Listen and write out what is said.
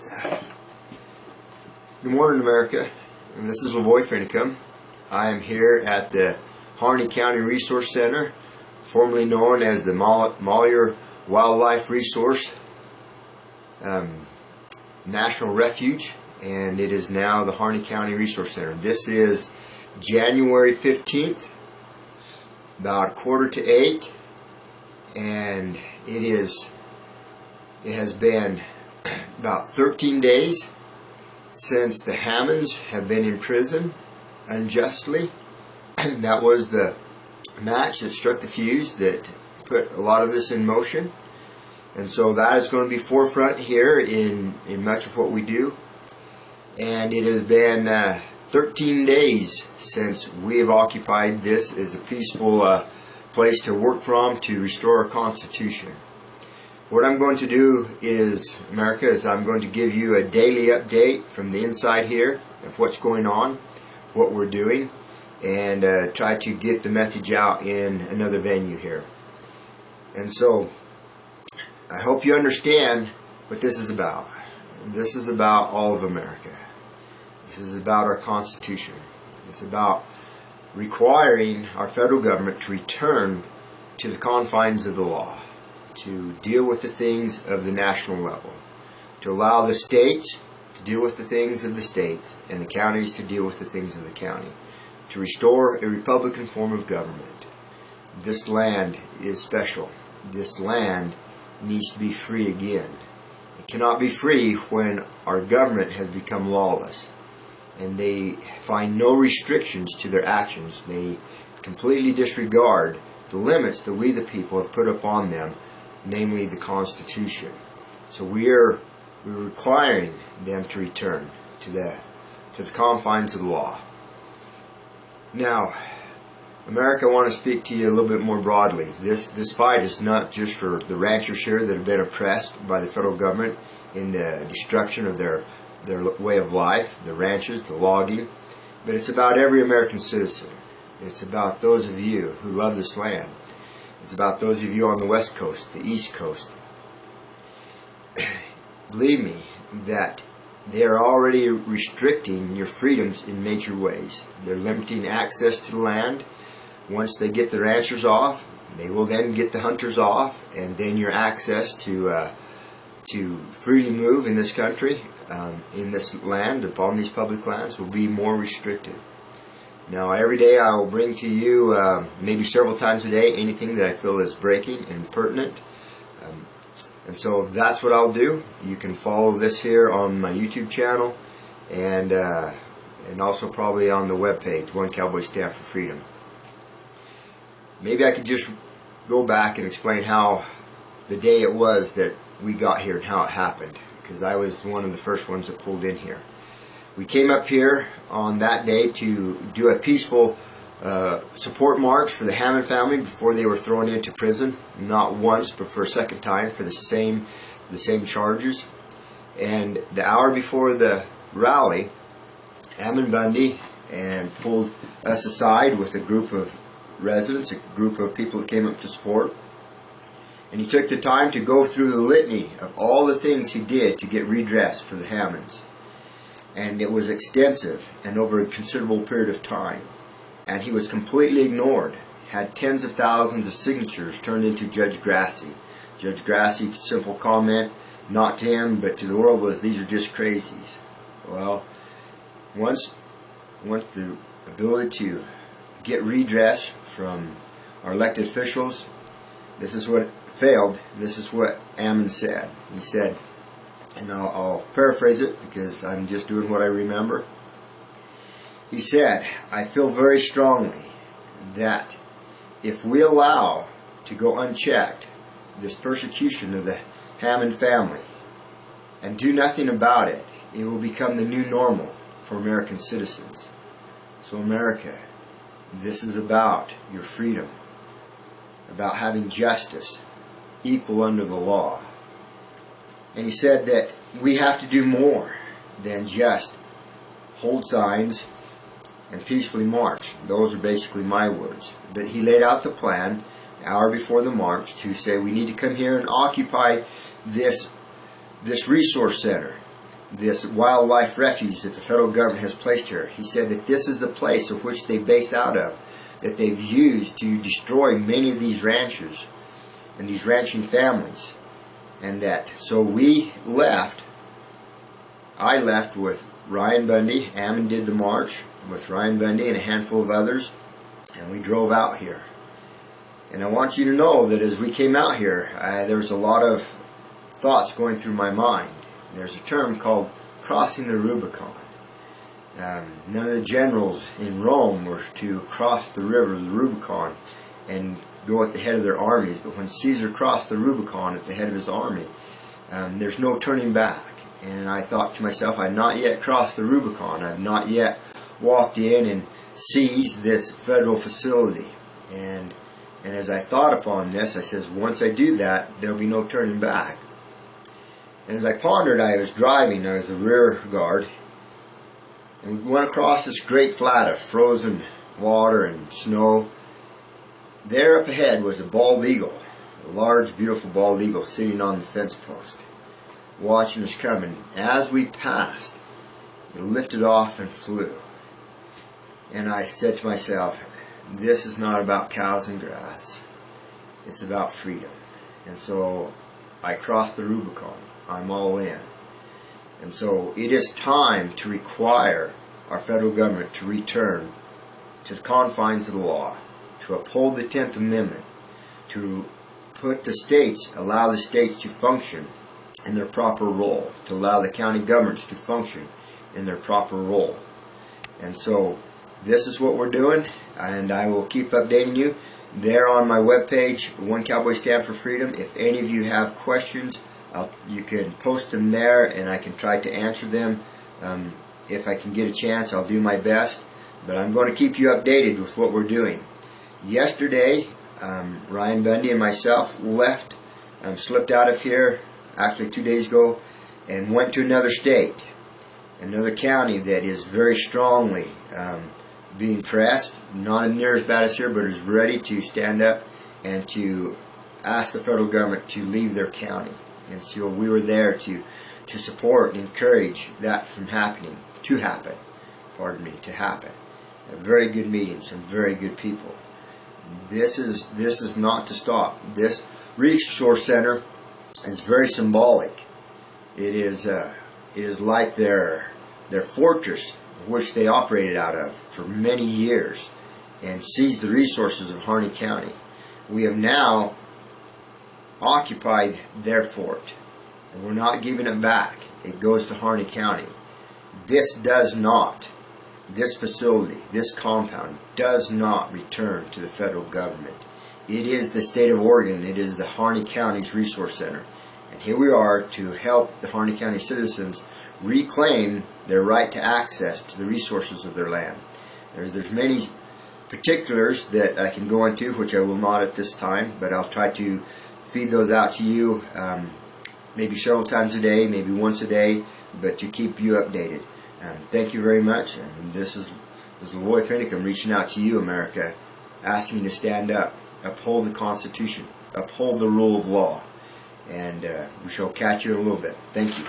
Good morning, America. This is LaVoy Finicum. I am here at the Harney County Resource Center, formerly known as the Malheur Wildlife Resource National Refuge, and it is now the Harney County Resource Center. This is January 15th, about 7:45, and it has been about 13 days since the Hammonds have been in prison unjustly. That was the match that struck the fuse that put a lot of this in motion, and so that is going to be forefront here in much of what we do. And it has been 13 days since we have occupied this as a peaceful place to work from, to restore our Constitution. What I'm going to do is, America, is I'm going to give you a daily update from the inside here of what's going on, what we're doing, and try to get the message out in another venue here. And so I hope you understand what this is about. This is about all of America. This is about our Constitution. It's about requiring our federal government to return to the confines of the law, to deal with the things of the national level, to allow the states to deal with the things of the states and the counties to deal with the things of the county, to restore a Republican form of government. This land is special. This land needs to be free again. It cannot be free when our government has become lawless and they find no restrictions to their actions. They completely disregard the limits that we the people have put upon them, namely the Constitution. So we're requiring them to return to the confines of the law. Now, America, I want to speak to you a little bit more broadly. This fight is not just for the ranchers here that have been oppressed by the federal government in the destruction of their way of life, the ranches, the logging, but it's about every American citizen. It's about those of you who love this land. It's about those of you on the West Coast, the East Coast. Believe me that they are already restricting your freedoms in major ways. They're limiting access to the land. Once they get the ranchers off, they will then get the hunters off, and then your access to freely move in this country, in this land, upon these public lands, will be more restricted. Now, every day I will bring to you, maybe several times a day, anything that I feel is breaking and pertinent. And so that's what I'll do. You can follow this here on my YouTube channel, and also probably on the webpage, One Cowboy Stand for Freedom. Maybe I could just go back and explain how the day it was that we got here and how it happened, because I was one of the first ones that pulled in here. We came up here on that day to do a peaceful support march for the Hammond family before they were thrown into prison, not once but for a second time for the same charges. And the hour before the rally, Ammon Bundy and pulled us aside with a group of residents, a group of people that came up to support, and he took the time to go through the litany of all the things he did to get redress for the Hammonds. And it was extensive and over a considerable period of time. And he was completely ignored. Had tens of thousands of signatures turned into Judge Grassi. Judge Grassi's simple comment, not to him but to the world, was, "These are just crazies." Well, once the ability to get redress from our elected officials, this is what failed. This is what Ammon said. He said, and I'll paraphrase it because I'm just doing what I remember. He said, "I feel very strongly that if we allow to go unchecked this persecution of the Hammond family and do nothing about it, it will become the new normal for American citizens. So America, this is about your freedom, about having justice equal under the law." And he said that we have to do more than just hold signs and peacefully march. Those are basically my words. But he laid out the plan an hour before the march to say we need to come here and occupy this resource center. this wildlife refuge that the federal government has placed here. He said that this is the place of which they base out of, that they've used to destroy many of these ranchers and these ranching families. And that, so we left, I left with Ryan Bundy. Ammon did the march with Ryan Bundy and a handful of others, and we drove out here. And I want you to know that as we came out here, there was a lot of thoughts going through my mind. There's a term called crossing the Rubicon. None of the generals in Rome were to cross the river, the Rubicon, and go at the head of their armies. But when Caesar crossed the Rubicon at the head of his army, there's no turning back. And I thought to myself, I've not yet crossed the Rubicon. I've not yet walked in and seized this federal facility. And as I thought upon this, I says, once I do that, there'll be no turning back. And as I pondered, I was driving, I was the rear guard, and we went across this great flat of frozen water and snow. There up ahead was a bald eagle, a large, beautiful bald eagle sitting on the fence post, watching us coming. As we passed, it lifted off and flew. And I said to myself, this is not about cows and grass, it's about freedom. And so I crossed the Rubicon. I'm all in. And so it is time to require our federal government to return to the confines of the law, to uphold the 10th Amendment, to put the states, allow the states to function in their proper role, to allow the county governments to function in their proper role. And so this is what we're doing, and I will keep updating you. There on my webpage, One Cowboy Stand for Freedom. If any of you have questions, you can post them there, and I can try to answer them. If I can get a chance, I'll do my best. But I'm going to keep you updated with what we're doing. Yesterday, Ryan Bundy and myself left, slipped out of here, actually 2 days ago, and went to another state, another county that is very strongly being pressed, not near as bad as here, but is ready to stand up and to ask the federal government to leave their county. And so we were there to support and encourage that from happening, to happen. A very good meeting, some very good people. This is not to stop. This resource center is very symbolic. It is like their fortress, which they operated out of for many years, and seized the resources of Harney County. We have now occupied their fort, and we're not giving it back. It goes to Harney County. This facility, this compound does not return to the federal government. It is the state of Oregon. It is the Harney County's resource center. And here we are to help the Harney County citizens reclaim their right to access to the resources of their land. There's many particulars that I can go into, which I will not at this time, but I'll try to feed those out to you maybe several times a day, maybe once a day, but to keep you updated. Thank you very much, and this is LaVoy Finicum reaching out to you, America, asking you to stand up, uphold the Constitution, uphold the rule of law, and we shall catch you in a little bit. Thank you.